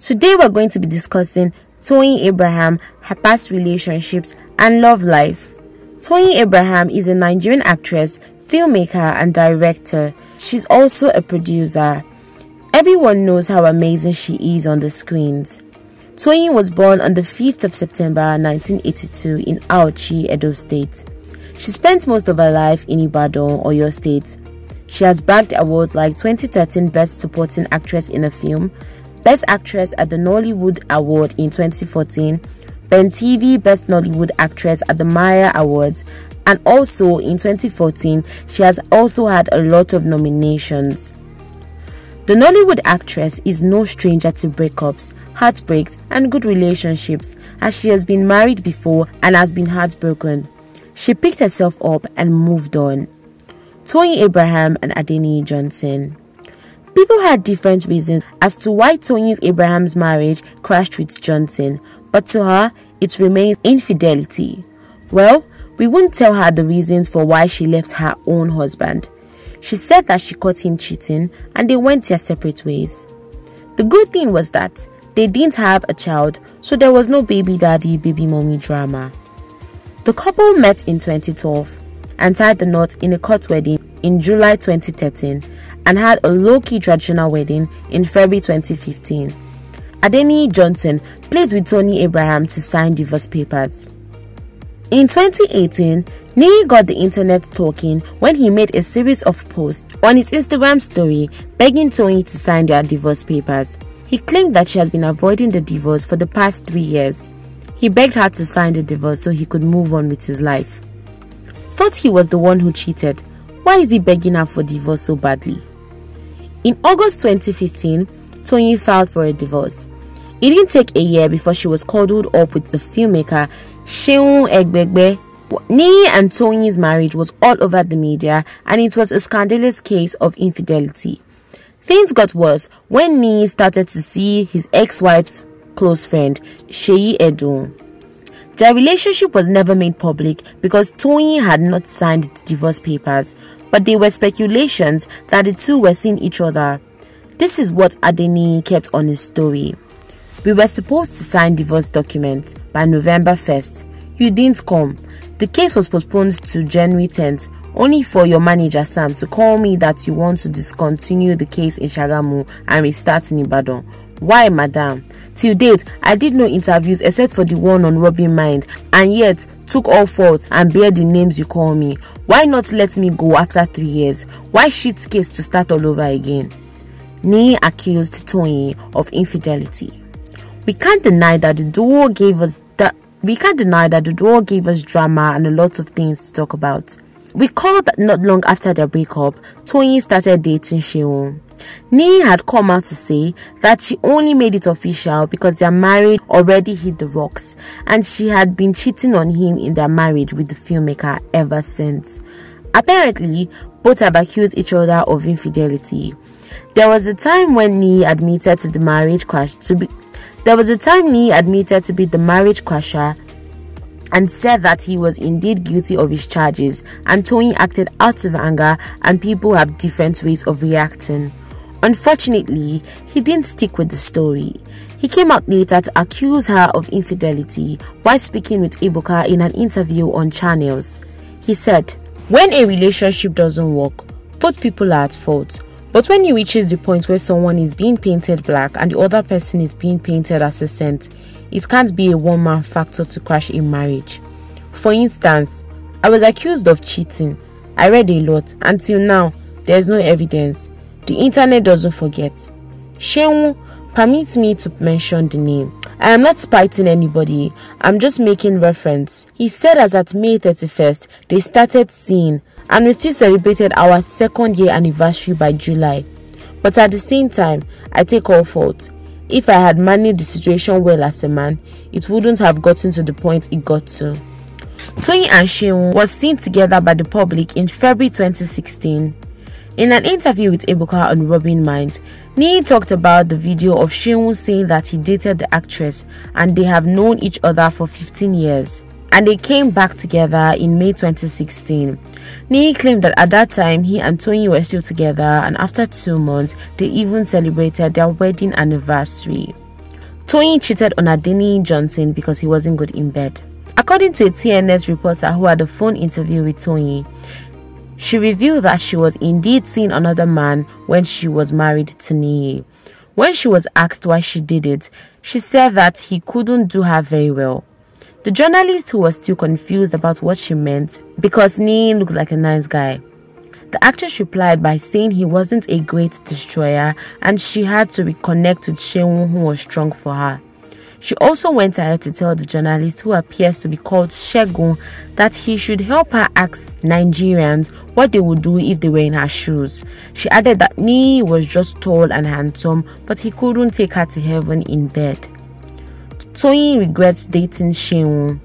Today we're going to be discussing Toyin Abraham, her past relationships, and love life. Toyin Abraham is a Nigerian actress, filmmaker, and director. She's also a producer. Everyone knows how amazing she is on the screens. Toyin was born on the 5th of September 1982 in Auchi, Edo State. She spent most of her life in Ibadan, Oyo State. She has bagged awards like 2013 Best Supporting Actress in a Film, Best Actress at the Nollywood Award in 2014, Ben TV Best Nollywood Actress at the Maya Awards, and also in 2014 she has also had a lot of nominations. The Nollywood actress is no stranger to breakups, heartbreaks, and good relationships, as she has been married before and has been heartbroken. She picked herself up and moved on. Toyin Abraham and Adeniyi Johnson. People had different reasons as to why Toyin Abraham's marriage crashed with Johnson, but to her, it remains infidelity. Well, we won't tell her the reasons for why she left her own husband. She said that she caught him cheating and they went their separate ways. The good thing was that they didn't have a child, so there was no baby daddy, baby mommy drama. The couple met in 2012 and tied the knot in a court wedding in July 2013 and had a low-key traditional wedding in February 2015. Adeniyi Johnson played with Toyin Abraham to sign divorce papers. In 2018, Niyi got the internet talking when he made a series of posts on his Instagram story begging Toyin to sign their divorce papers. He claimed that she has been avoiding the divorce for the past 3 years. He begged her to sign the divorce so he could move on with his life. Thought he was the one who cheated. Why is he begging her for divorce so badly? In August 2015, Toyin filed for a divorce. It didn't take a year before she was cuddled up with the filmmaker Seun Egbegbe. Niyi and Toyin's marriage was all over the media and it was a scandalous case of infidelity. Things got worse when Niyi started to see his ex-wife's close friend, Seyi Edun. Their relationship was never made public because Toyin had not signed the divorce papers, but there were speculations that the two were seeing each other. This is what Adeniyi kept on his story. We were supposed to sign divorce documents by November 1st. You didn't come. The case was postponed to January 10th, only for your manager Sam to call me that you want to discontinue the case in Shagamu and restart in Ibadan. Why, madam? Till date, I did no interviews except for the one on Robbing Mind, and yet took all fault and bear the names you call me. Why not let me go after 3 years? Why shit case to start all over again? Niyi accused Toyin of infidelity. We can't deny that the duo gave us drama and a lot of things to talk about. Recall that not long after their breakup, Toyin started dating Seun. Niyi had come out to say that she only made it official because their marriage already hit the rocks and she had been cheating on him in their marriage with the filmmaker ever since. Apparently, both have accused each other of infidelity. There was a time when Niyi admitted to be the marriage crasher and said that he was indeed guilty of his charges, and Toyin acted out of anger and people have different ways of reacting. Unfortunately, he didn't stick with the story. He came out later to accuse her of infidelity while speaking with Ebuka in an interview on Channels. He said, "When a relationship doesn't work, both people are at fault. But when it reaches the point where someone is being painted black and the other person is being painted as a saint, it can't be a one-man factor to crash a marriage. For instance, I was accused of cheating. I read a lot. Until now, there's no evidence. The internet doesn't forget. Seun, permit me to mention the name. I am not spiting anybody. I'm just making reference. He said as at May 31st, they started seeing, and we still celebrated our 2nd year anniversary by July. But at the same time, I take all fault. If I had managed the situation well as a man, it wouldn't have gotten to the point it got to." Toyin and Seun was seen together by the public in February 2016. In an interview with Ebuka on Robbing Mind, Niyi talked about the video of Seun saying that he dated the actress and they have known each other for 15 years. And they came back together in May 2016. Niyi claimed that at that time he and Toyin were still together, and after 2 months they even celebrated their wedding anniversary. Toyin cheated on Adeniyi Johnson because he wasn't good in bed. According to a TNS reporter who had a phone interview with Toyin, she revealed that she was indeed seeing another man when she was married to Niyi. When she was asked why she did it, she said that he couldn't do her very well. The journalist, who was still confused about what she meant because Niyi looked like a nice guy, the actress replied by saying he wasn't a great destroyer and she had to reconnect with Seun, who was strong for her. She also went ahead to tell the journalist, who appears to be called Seun, that he should help her ask Nigerians what they would do if they were in her shoes. She added that Niyi was just tall and handsome, but he couldn't take her to heaven in bed. Toyin regrets dating Seun.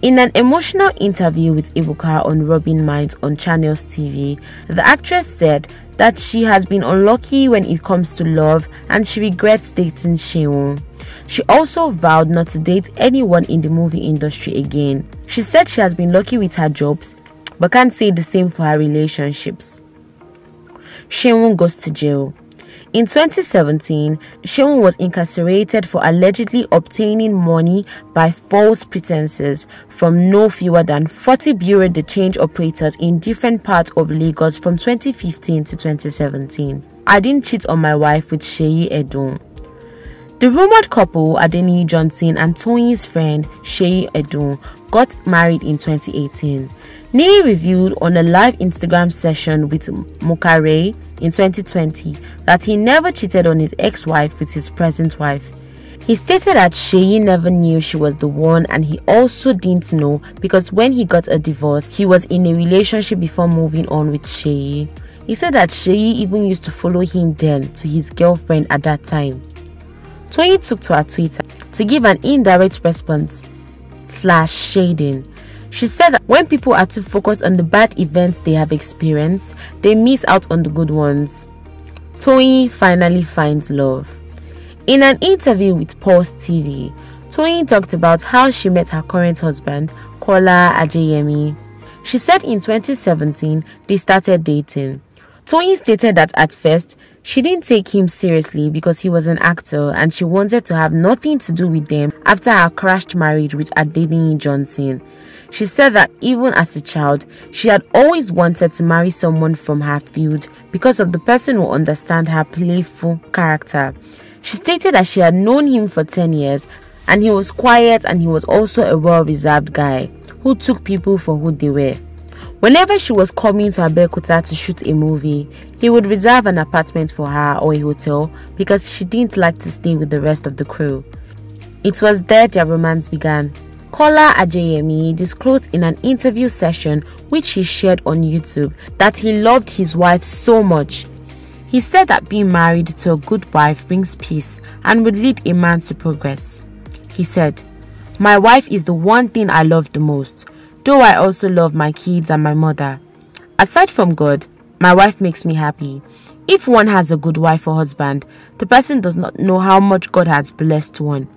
In an emotional interview with Ebuka on Robin Minds on Channels TV, the actress said that she has been unlucky when it comes to love and she regrets dating Seun. She also vowed not to date anyone in the movie industry again. She said she has been lucky with her jobs but can't say the same for her relationships. Seun goes to jail. In 2017, Seun was incarcerated for allegedly obtaining money by false pretenses from no fewer than 40 bureau de change operators in different parts of Lagos from 2015 to 2017. I didn't cheat on my wife with Seyi Edun. The rumored couple, Adeniyi Johnson and Toyin's friend Seyi Edun, got married in 2018. Niyi revealed on a live Instagram session with Mokare in 2020 that he never cheated on his ex-wife with his present wife. He stated that Seyi never knew she was the one, and he also didn't know because when he got a divorce, he was in a relationship before moving on with Seyi. He said that Seyi even used to follow him then to his girlfriend at that time. Toyin took to her Twitter to give an indirect response / shading. She said that when people are too focused on the bad events they have experienced, they miss out on the good ones. Toyin finally finds love. In an interview with Pulse TV, Toyin talked about how she met her current husband, Kolawole Ajeyemi. She said in 2017 they started dating. Toyin stated that at first, she didn't take him seriously because he was an actor and she wanted to have nothing to do with them after her crashed marriage with Adeniyi Johnson. She said that even as a child, she had always wanted to marry someone from her field because of the person who understands her playful character. She stated that she had known him for 10 years and he was quiet and he was also a well-reserved guy who took people for who they were. Whenever she was coming to Abeokuta to shoot a movie, he would reserve an apartment for her or a hotel because she didn't like to stay with the rest of the crew. It was there their romance began. Kolawole Ajeyemi disclosed in an interview session which he shared on YouTube that he loved his wife so much. He said that being married to a good wife brings peace and would lead a man to progress. He said, "My wife is the one thing I love the most. Though I also love my kids and my mother. Aside from God, my wife makes me happy. If one has a good wife or husband, the person does not know how much God has blessed one.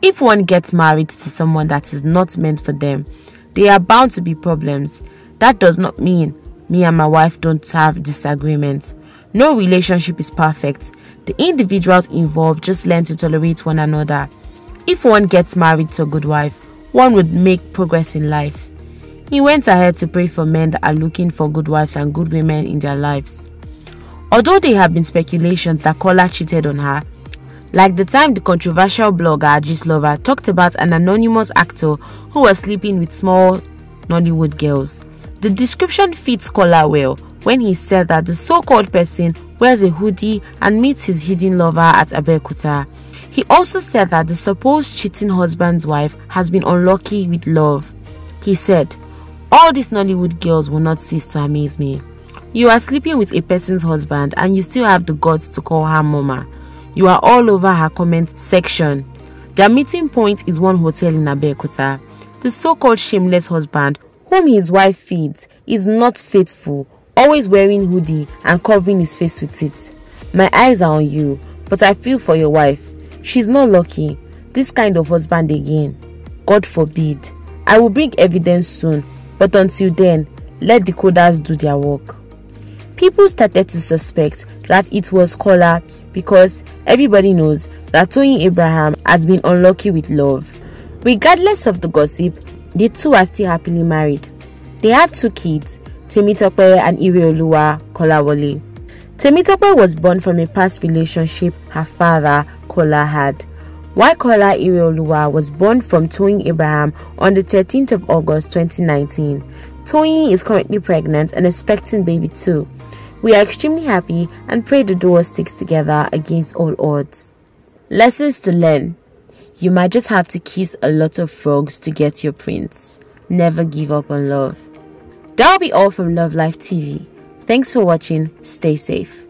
If one gets married to someone that is not meant for them, there are bound to be problems. That does not mean me and my wife don't have disagreements. No relationship is perfect. The individuals involved just learn to tolerate one another. If one gets married to a good wife, one would make progress in life." He went ahead to pray for men that are looking for good wives and good women in their lives. Although there have been speculations that Kolawole cheated on her, like the time the controversial blogger Gistlover talked about an anonymous actor who was sleeping with small Nollywood girls. The description fits Kolawole well when he said that the so-called person wears a hoodie and meets his hidden lover at Abeokuta. He also said that the supposed cheating husband's wife has been unlucky with love. He said, "All these Nollywood girls will not cease to amaze me. You are sleeping with a person's husband and you still have the guts to call her mama. You are all over her comment section. Their meeting point is one hotel in Abeokuta. The so-called shameless husband, whom his wife feeds, is not faithful, always wearing hoodie and covering his face with it. My eyes are on you, but I feel for your wife. She's not lucky. This kind of husband again. God forbid. I will bring evidence soon, but until then, let the coders do their work." People started to suspect that it was Kolawole because everybody knows that Toyin Abraham has been unlucky with love. Regardless of the gossip, the two are still happily married. They have 2 kids, Temitope and Ireoluwa Kolawole. Temitope was born from a past relationship her father, Kola, had, while Kola Ireoluwa was born from Toyin Abraham on the 13th of August 2019. Toyin is currently pregnant and expecting baby too. We are extremely happy and pray the duo sticks together against all odds. Lessons to learn. You might just have to kiss a lot of frogs to get your prince. Never give up on love. That'll be all from Lovelife TV. Thanks for watching. Stay safe.